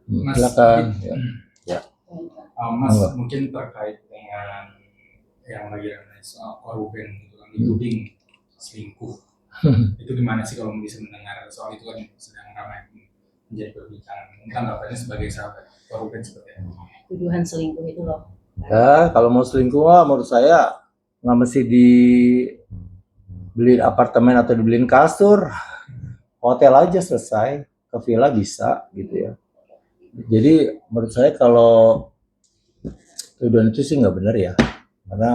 Mas, Silakan. Ya, ya. Mas Monggo. mungkin terkait dengan yang lagi ramai soal korban gitu kan, Hmm. dituding selingkuh. Itu gimana sih kalau bisa mendengar soal itu kan yang sedang ramai menjadi perbincangan. Mungkin tanggapannya sebagai sahabat korban seperti apa? Tuduhan selingkuh itu loh. Ya, kalau mau selingkuh menurut saya nggak mesti dibeliin apartemen atau dibeliin kasur, hotel aja selesai, ke villa bisa gitu ya. Jadi menurut saya kalau tuduhan itu sih nggak benar ya, karena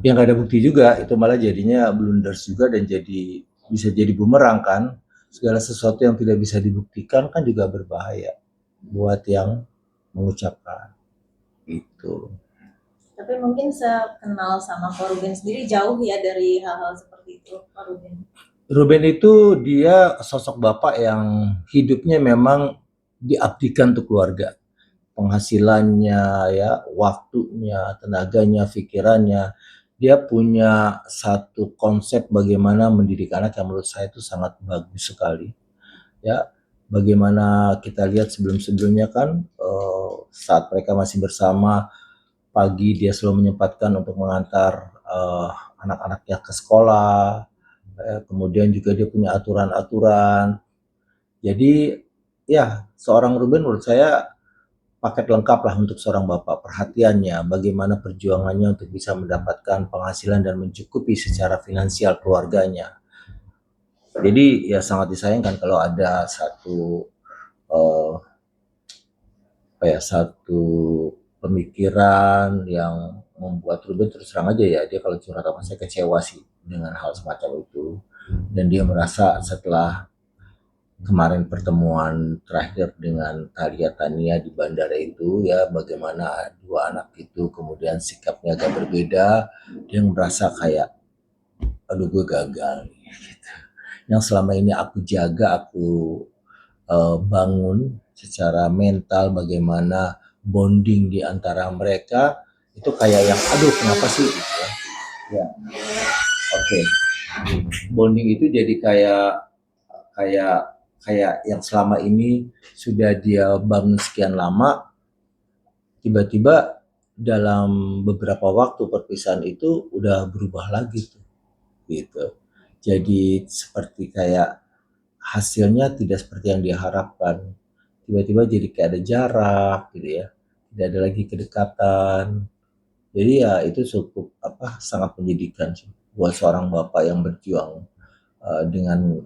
ya nggak ada bukti juga, itu malah jadinya blunders juga dan jadi bisa jadi bumerang kan. Segala sesuatu yang tidak bisa dibuktikan kan juga berbahaya buat yang mengucapkan itu. Tapi mungkin saya kenal sama Pak Ruben sendiri jauh ya dari hal-hal seperti itu, Pak Ruben. Ruben itu dia sosok bapak yang hidupnya memang diabdikan untuk keluarga. Penghasilannya, ya, waktunya, tenaganya, pikirannya. Dia punya satu konsep bagaimana mendidik anak yang menurut saya itu sangat bagus sekali. Ya, bagaimana kita lihat sebelum-sebelumnya kan saat mereka masih bersama pagi dia selalu menyempatkan untuk mengantar anak-anaknya ke sekolah. Kemudian juga dia punya aturan-aturan. Jadi ya seorang Ruben menurut saya paket lengkap lah untuk seorang bapak. Perhatiannya, bagaimana perjuangannya untuk bisa mendapatkan penghasilan dan mencukupi secara finansial keluarganya. Jadi ya sangat disayangkan kalau ada satu eh, apa ya, satu pemikiran yang membuat Ruben terus terang aja ya, dia kalau curhat sama saya kecewa sih dengan hal semacam itu. Dan dia merasa setelah kemarin pertemuan terakhir dengan Thalia Tania di bandara itu ya, bagaimana dua anak itu kemudian sikapnya agak berbeda, dia merasa kayak aduh gue gagal gitu. Yang selama ini aku jaga, aku bangun secara mental, bagaimana bonding di antara mereka itu kayak yang aduh kenapa sih gitu ya. Ya, oke. Okay. Bonding itu jadi kayak kayak yang selama ini sudah dia bangun sekian lama, tiba-tiba dalam beberapa waktu perpisahan itu udah berubah lagi tuh gitu. Jadi seperti kayak hasilnya tidak seperti yang dia harapkan. Tiba-tiba jadi kayak ada jarak gitu ya. Tidak ada lagi kedekatan. Jadi ya itu cukup apa sangat menyedihkan sih buat seorang bapak yang berjuang dengan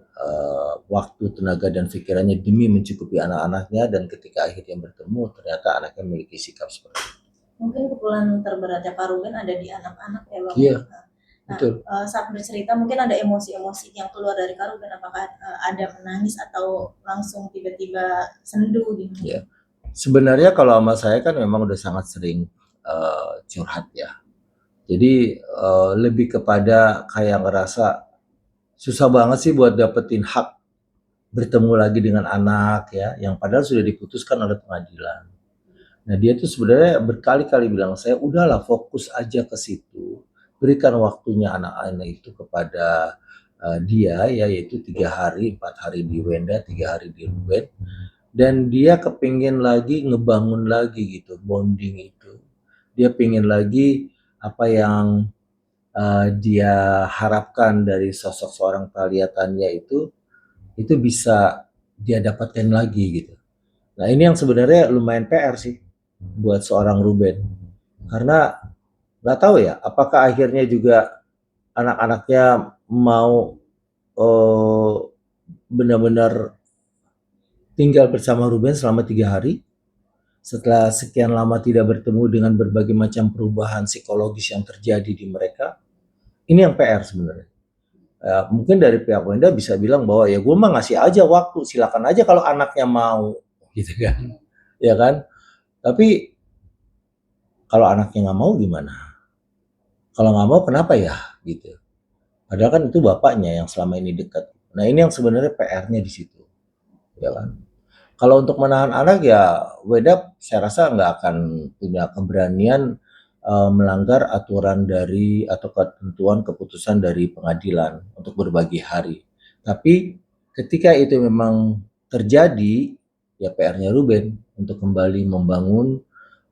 waktu, tenaga dan pikirannya demi mencukupi anak-anaknya, dan ketika akhirnya bertemu ternyata anaknya memiliki sikap seperti itu. Mungkin pukulan terberatnya Pak Ruben ada di anak-anak ya Bang. Iya, Nah, betul. saat bercerita mungkin ada emosi-emosi yang keluar dari Kak Ruben, apakah ada menangis atau langsung tiba-tiba sendu gitu? Iya. Sebenarnya kalau sama saya kan memang udah sangat sering curhat ya. Jadi lebih kepada kayak ngerasa susah banget sih buat dapetin hak bertemu lagi dengan anak ya, yang padahal sudah diputuskan oleh pengadilan. Nah dia tuh sebenarnya berkali-kali bilang saya udahlah fokus aja ke situ, berikan waktunya anak-anak itu kepada dia ya, yaitu 3 hari 4 hari di Wenda, 3 hari di Ruben, dan dia kepingin lagi ngebangun lagi gitu bonding itu. Dia pingin lagi apa yang dia harapkan dari sosok seorang Taliatannya itu bisa dia dapatkan lagi gitu. Nah ini yang sebenarnya lumayan PR sih buat seorang Ruben, karena nggak tahu ya apakah akhirnya juga anak-anaknya mau benar-benar tinggal bersama Ruben selama 3 hari setelah sekian lama tidak bertemu, dengan berbagai macam perubahan psikologis yang terjadi di mereka. Ini yang PR sebenarnya. Mungkin dari pihak Wenda bisa bilang bahwa ya gue mah ngasih aja waktu, silakan aja kalau anaknya mau, gitu kan, ya kan. Tapi kalau anaknya nggak mau gimana? Kalau nggak mau kenapa ya, gitu. Padahal kan itu bapaknya yang selama ini dekat. Nah ini yang sebenarnya PR-nya di situ, ya kan. Kalau untuk menahan anak ya Weda saya rasa nggak akan punya keberanian melanggar aturan dari atau ketentuan keputusan dari pengadilan untuk berbagi hari. Tapi ketika itu memang terjadi ya PR-nya Ruben untuk kembali membangun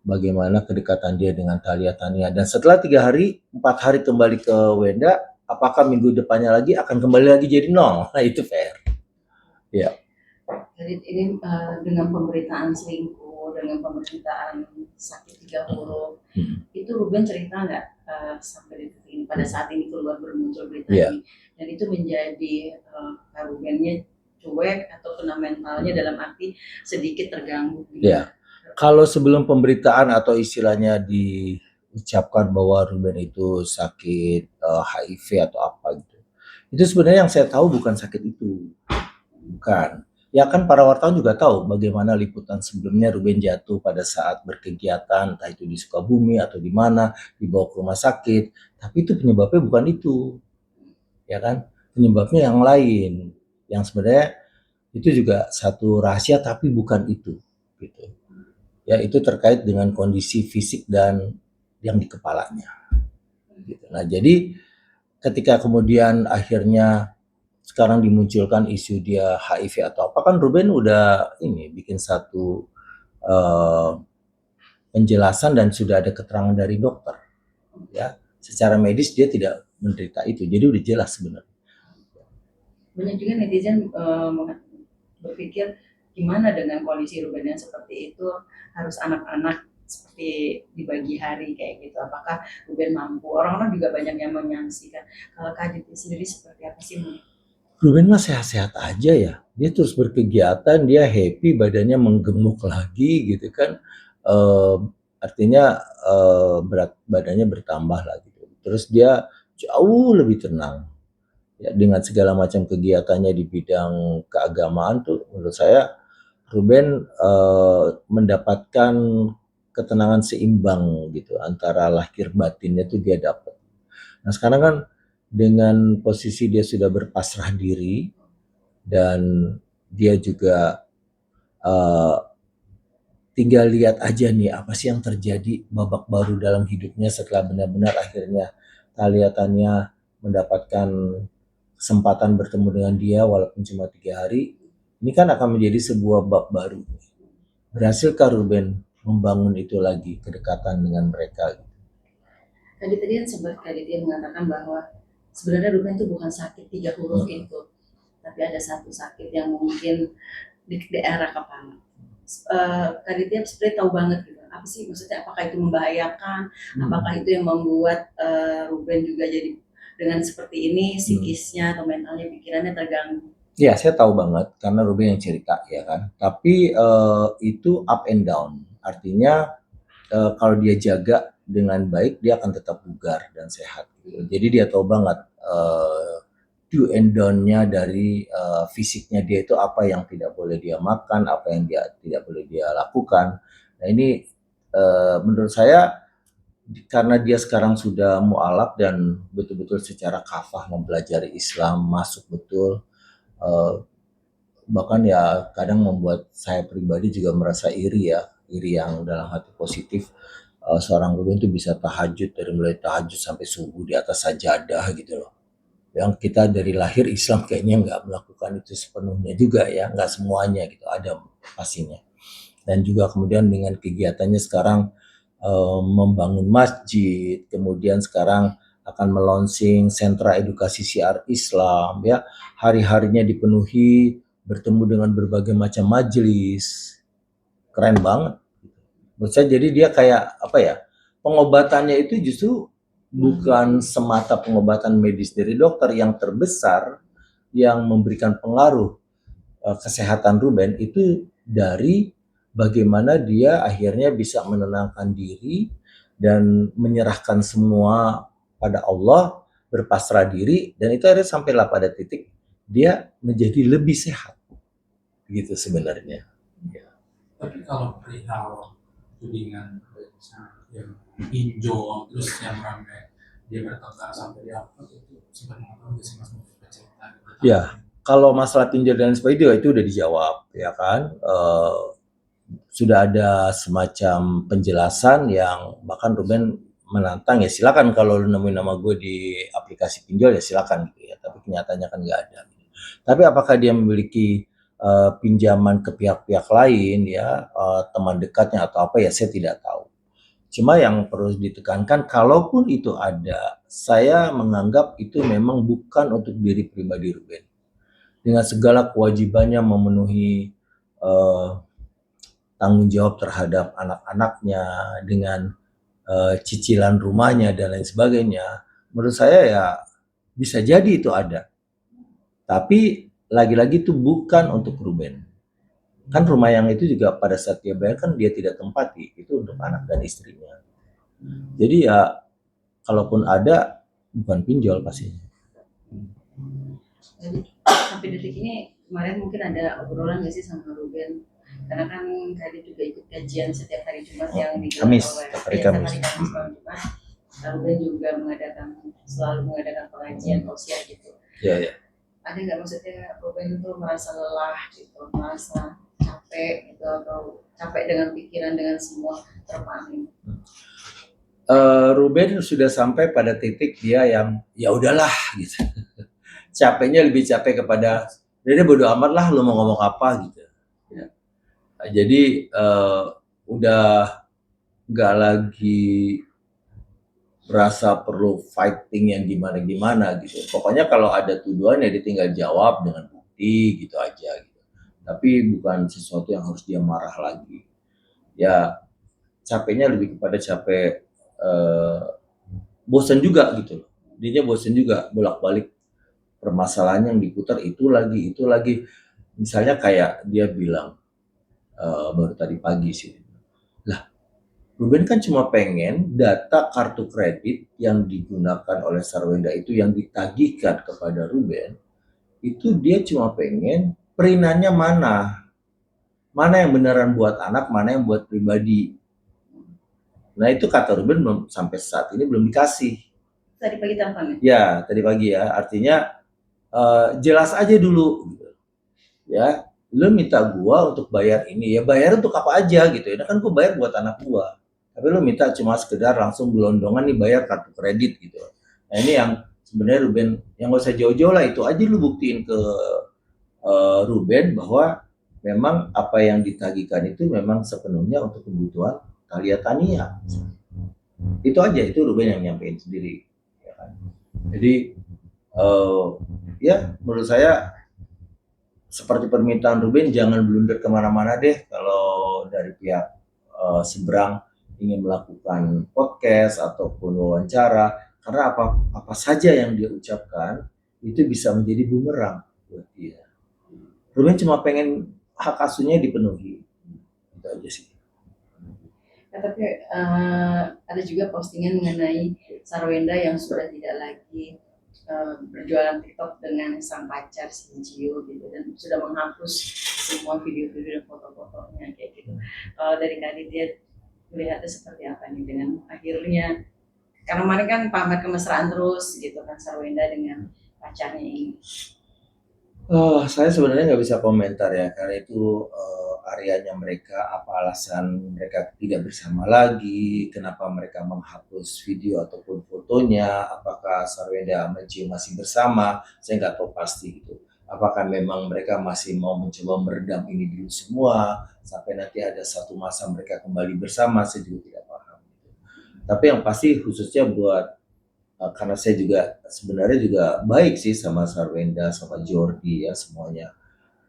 bagaimana kedekatan dia dengan Thalia Tania. Dan setelah 3 hari, 4 hari kembali ke Wenda, apakah minggu depannya lagi akan kembali lagi jadi nol? Nah itu fair. Ya. Jadi ini dengan pemberitaan selingkuh, dengan pemberitaan sakit 3 huruf, itu Ruben cerita nggak sampai detik ini, pada saat ini keluar bermuncul berita ini, dan itu menjadi Rubennya cuek atau kena mentalnya dalam arti sedikit terganggu. Ya, kalau sebelum pemberitaan atau istilahnya diucapkan bahwa Ruben itu sakit HIV atau apa gitu, itu sebenarnya yang saya tahu bukan sakit itu, bukan. Ya kan para wartawan juga tahu bagaimana liputan sebelumnya Ruben jatuh pada saat berkegiatan, entah itu di Sukabumi atau di mana, dibawa ke rumah sakit. Tapi itu penyebabnya bukan itu, ya kan? Penyebabnya yang lain, yang sebenarnya itu juga satu rahasia tapi bukan itu, gitu. Ya itu terkait dengan kondisi fisik dan yang di kepalanya. Gitu. Nah jadi ketika kemudian akhirnya sekarang dimunculkan isu dia HIV atau apa, kan Ruben udah ini bikin satu penjelasan dan sudah ada keterangan dari dokter, ya secara medis dia tidak menderita itu, jadi udah jelas sebenarnya. Banyak juga netizen berpikir gimana dengan kondisi Ruben yang seperti itu, harus anak-anak seperti di pagi hari kayak gitu, apakah Ruben mampu? Orang-orang juga banyak yang menyaksikan. Kalau Kak Aditya sendiri seperti apa sih? Ruben mah sehat-sehat aja ya, dia terus berkegiatan, dia happy, badannya menggemuk lagi gitu kan, artinya berat badannya bertambah lah gitu. Terus dia jauh lebih tenang ya, dengan segala macam kegiatannya di bidang keagamaan tuh menurut saya Ruben mendapatkan ketenangan seimbang gitu antara lahir batinnya tuh dia dapat. Nah sekarang kan dengan posisi dia sudah berpasrah diri dan dia juga tinggal lihat aja nih apa sih yang terjadi babak baru dalam hidupnya setelah benar-benar akhirnya Thalia Tania mendapatkan kesempatan bertemu dengan dia walaupun cuma 3 hari. Ini kan akan menjadi sebuah bab baru. Berhasilkah Ruben membangun itu lagi kedekatan dengan mereka? Tadi kan sempat Kak Aditya mengatakan bahwa sebenarnya Ruben itu bukan sakit 3 huruf itu, tapi ada satu sakit yang mungkin di daerah kepala. Kak Aditya sebenarnya tahu banget gitu, apa sih maksudnya, apakah itu membahayakan, apakah itu yang membuat Ruben juga jadi dengan seperti ini psikisnya atau mentalnya, pikirannya terganggu. Ya, saya tahu banget karena Ruben yang cerita ya kan. Tapi itu up and down. Artinya kalau dia jaga dengan baik dia akan tetap bugar dan sehat. Jadi dia tahu banget do and down-nya dari fisiknya dia itu apa yang tidak boleh dia makan, apa yang dia tidak boleh dia lakukan. Nah ini menurut saya karena dia sekarang sudah mu'alaf dan betul-betul secara kafah mempelajari Islam, masuk betul, bahkan ya kadang membuat saya pribadi juga merasa iri ya, iri yang dalam hati positif. Seorang Ruben itu bisa tahajud, dari mulai tahajud sampai subuh di atas sajadah gitu loh. Yang kita dari lahir Islam kayaknya nggak melakukan itu sepenuhnya juga ya, nggak semuanya gitu, ada pastinya. Dan juga kemudian dengan kegiatannya sekarang membangun masjid, kemudian sekarang akan melonsing sentra edukasi syiar Islam ya, hari-harinya dipenuhi bertemu dengan berbagai macam majelis, keren banget. Menurut saya jadi dia kayak apa ya, pengobatannya itu justru bukan semata pengobatan medis dari dokter, yang terbesar yang memberikan pengaruh kesehatan Ruben itu dari bagaimana dia akhirnya bisa menenangkan diri dan menyerahkan semua pada Allah, berpasrah diri, dan itu akhirnya sampailah pada titik dia menjadi lebih sehat gitu sebenarnya. Ya. Tapi kalau perihal tudingan yang pinjol terus yang ramai dia bertengkar sampai di apa itu sebenarnya nggak sih Mas cerita? Ya, kalau masalah pinjol dan sebagainya itu udah dijawab ya kan. Sudah ada semacam penjelasan yang bahkan Ruben menantang ya silakan kalau lu nemuin nama gue di aplikasi pinjol ya silakan gitu ya, tapi kenyataannya kan nggak ada. Tapi apakah dia memiliki pinjaman ke pihak-pihak lain ya, teman dekatnya atau apa ya saya tidak tahu. Cuma yang perlu ditekankan kalaupun itu ada, saya menganggap itu memang bukan untuk diri pribadi Ruben. Dengan segala kewajibannya memenuhi tanggung jawab terhadap anak-anaknya, dengan cicilan rumahnya dan lain sebagainya, menurut saya ya bisa jadi itu ada. Tapi lagi-lagi itu bukan untuk Ruben. Kan rumah yang itu juga pada saat dia bayar kan dia tidak tempati, itu untuk anak dan istrinya. Jadi ya kalaupun ada bukan pinjol pastinya. Jadi sampai detik ini kemarin mungkin ada obrolan nggak sih sama Ruben? Karena kan Kadit juga ikut kajian setiap hari Jumat yang digelar Kamis, oleh setiap hari setiap Kamis. hari Kamis malam Jumat. Ruben juga selalu mengadakan pengajian tausiah gitu. Ya, ya. Ada nggak maksudnya Ruben itu merasa lelah gitu, merasa capek gitu, atau capek dengan pikiran dengan semua terpaan ini? Ruben sudah sampai pada titik dia yang ya udahlah gitu. Capeknya lebih capek kepada dia bodo amat lah lu mau ngomong apa gitu. Ya. Jadi udah nggak lagi merasa perlu fighting yang gimana-gimana gitu. Pokoknya kalau ada tuduhan ya dia tinggal jawab dengan bukti gitu aja gitu. Tapi bukan sesuatu yang harus dia marah lagi. Ya capeknya lebih kepada capek bosan juga gitu. Dia bosan juga bolak-balik permasalahan yang diputar itu lagi. Misalnya kayak dia bilang baru tadi pagi sih. Lah, Ruben kan cuma pengen data kartu kredit yang digunakan oleh Sarwenda itu yang ditagihkan kepada Ruben, itu dia cuma pengen perinannya mana. Mana yang beneran buat anak, mana yang buat pribadi. Nah itu kata Ruben belum sampai saat ini belum dikasih. Tadi pagi teleponnya? Ya, tadi pagi ya. Artinya jelas aja dulu. Gitu. Ya, lu minta gua untuk bayar ini. Ya bayar untuk apa aja gitu. Ini kan gua bayar buat anak gua. Tapi lu minta cuma sekedar langsung gelondongan nih bayar kartu kredit gitu. Nah ini yang sebenarnya Ruben, yang gak usah jauh-jauh lah, itu aja lu buktiin ke Ruben bahwa memang apa yang ditagihkan itu memang sepenuhnya untuk kebutuhan Thalia Tania. Itu aja, itu Ruben yang nyampein sendiri. Ya kan? Jadi ya menurut saya seperti permintaan Ruben, jangan blunder kemana-mana deh kalau dari pihak seberang ingin melakukan podcast ataupun wawancara, karena apa saja yang dia ucapkan itu bisa menjadi bumerang buat dia. Ruben cuma pengen hak asuhnya dipenuhi, itu aja sih. Ya, tapi ada juga postingan mengenai Sarwenda yang sudah tidak lagi berjualan TikTok dengan sang pacar si Gio gitu, dan sudah menghapus semua video-video dan foto-fotonya kayak gitu. Kalau dari Kadit dia melihatnya seperti apa nih dengan akhirnya, karena kemarin kan pamer kemesraan terus gitu kan Sarwenda dengan pacarnya ini. Saya sebenarnya nggak bisa komentar ya, karena itu areanya mereka, apa alasan mereka tidak bersama lagi, kenapa mereka menghapus video ataupun fotonya, apakah Sarwenda sama Gio masih bersama, saya nggak tahu pasti gitu. Apakah memang mereka masih mau mencoba meredam ini dulu semua, sampai nanti ada satu masa mereka kembali bersama, saya juga tidak paham. Gitu. Tapi yang pasti khususnya buat karena saya juga sebenarnya juga baik sih sama Sarwenda, sama Jordi ya semuanya.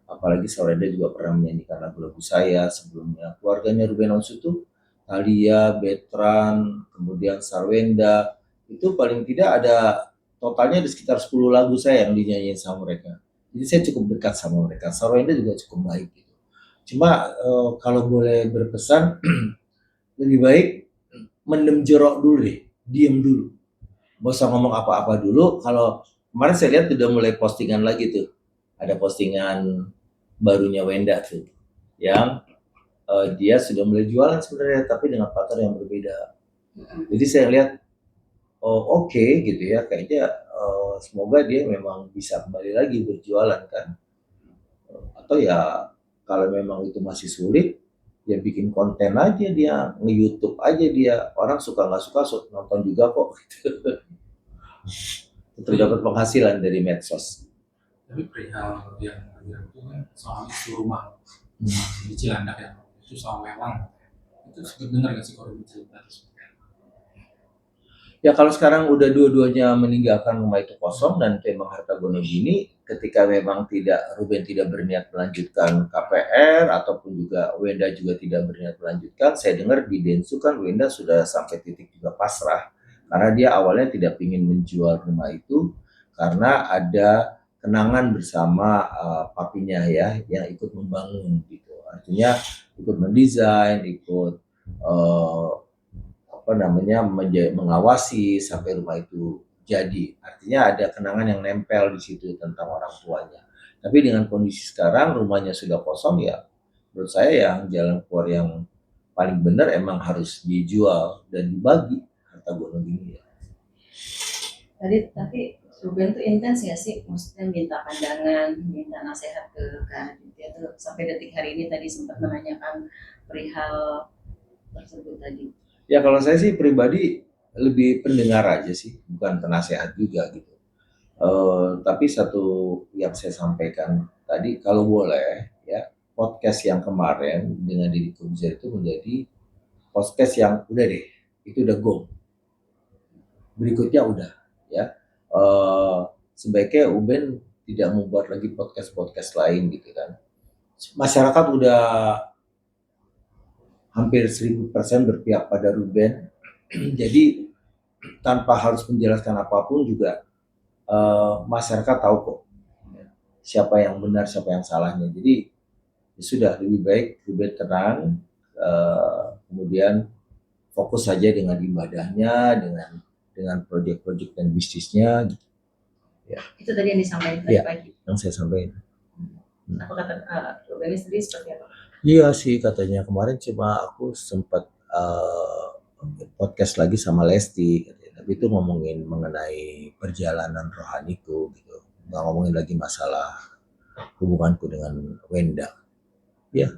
Apalagi Sarwenda juga pernah menyanyikan lagu-lagu saya sebelumnya. Keluarganya Ruben Onsu itu Thalia, Betran, kemudian Sarwenda, itu paling tidak ada totalnya di sekitar 10 lagu saya yang dinyanyiin sama mereka. Jadi saya cukup dekat sama mereka. Sarwenda juga cukup baik gitu. Cuma kalau boleh berpesan lebih baik mendem jorok dulu deh, diem dulu. Gak usah ngomong apa-apa dulu. Kalau kemarin saya lihat udah mulai postingan lagi tuh, ada postingan barunya Wenda tuh, yang dia sudah mulai jualan sebenarnya, tapi dengan partner yang berbeda. Jadi saya lihat, oh oke gitu ya, kayaknya semoga dia memang bisa kembali lagi berjualan kan. Atau ya kalau memang itu masih sulit, ya bikin konten aja dia, nge-YouTube aja dia. Orang suka nggak suka nonton juga kok. Gitu. Terdapat penghasilan dari medsos. Tapi perihal yang itu kan soal isu rumah di Cilandak ya, itu soal lelang. Itu sempat dengar nggak sih kalau cerita? Ya kalau sekarang udah dua-duanya meninggalkan rumah itu kosong dan memang harta gono gini, ketika memang Ruben tidak berniat melanjutkan KPR ataupun juga Wenda juga tidak berniat melanjutkan, saya dengar di Densu kan Wenda sudah sampai titik juga pasrah karena dia awalnya tidak ingin menjual rumah itu karena ada kenangan bersama papinya ya yang ikut membangun gitu. Artinya ikut mendesain, ikut mengawasi sampai rumah itu jadi. Artinya ada kenangan yang nempel di situ tentang orang tuanya. Tapi dengan kondisi sekarang rumahnya sudah kosong ya, menurut saya yang jalan keluar yang paling benar emang harus dijual dan dibagi harta gono ini ya. Tapi Ruben tuh intens ya sih, maksudnya minta pandangan, minta nasihat ke Kak Aditya tuh sampai detik hari ini tadi sempat menanyakan perihal tersebut tadi. Ya kalau saya sih pribadi lebih pendengar aja sih, bukan penasehat juga gitu. Tapi satu yang saya sampaikan tadi, kalau boleh ya, podcast yang kemarin dengan Deddy Corbuzier itu menjadi podcast yang udah deh, itu udah go. Berikutnya udah ya. Sebaiknya Uben tidak membuat lagi podcast lain gitu kan. Masyarakat udah hampir 1000% berpihak pada Ruben. Jadi tanpa harus menjelaskan apapun juga masyarakat tahu kok siapa yang benar, siapa yang salahnya. Jadi ya sudah lebih baik Ruben tenang, kemudian fokus saja dengan ibadahnya, dengan proyek-proyek dan bisnisnya. Gitu. Ya. Itu tadi yang disampaikan tadi pagi. Yang saya sampaikan. Apa kata Ruben sendiri seperti apa? Iya sih katanya kemarin cuma aku sempat podcast lagi sama Lesti, tapi itu ngomongin mengenai perjalanan rohaniku gitu, nggak ngomongin lagi masalah hubunganku dengan Wenda. Ya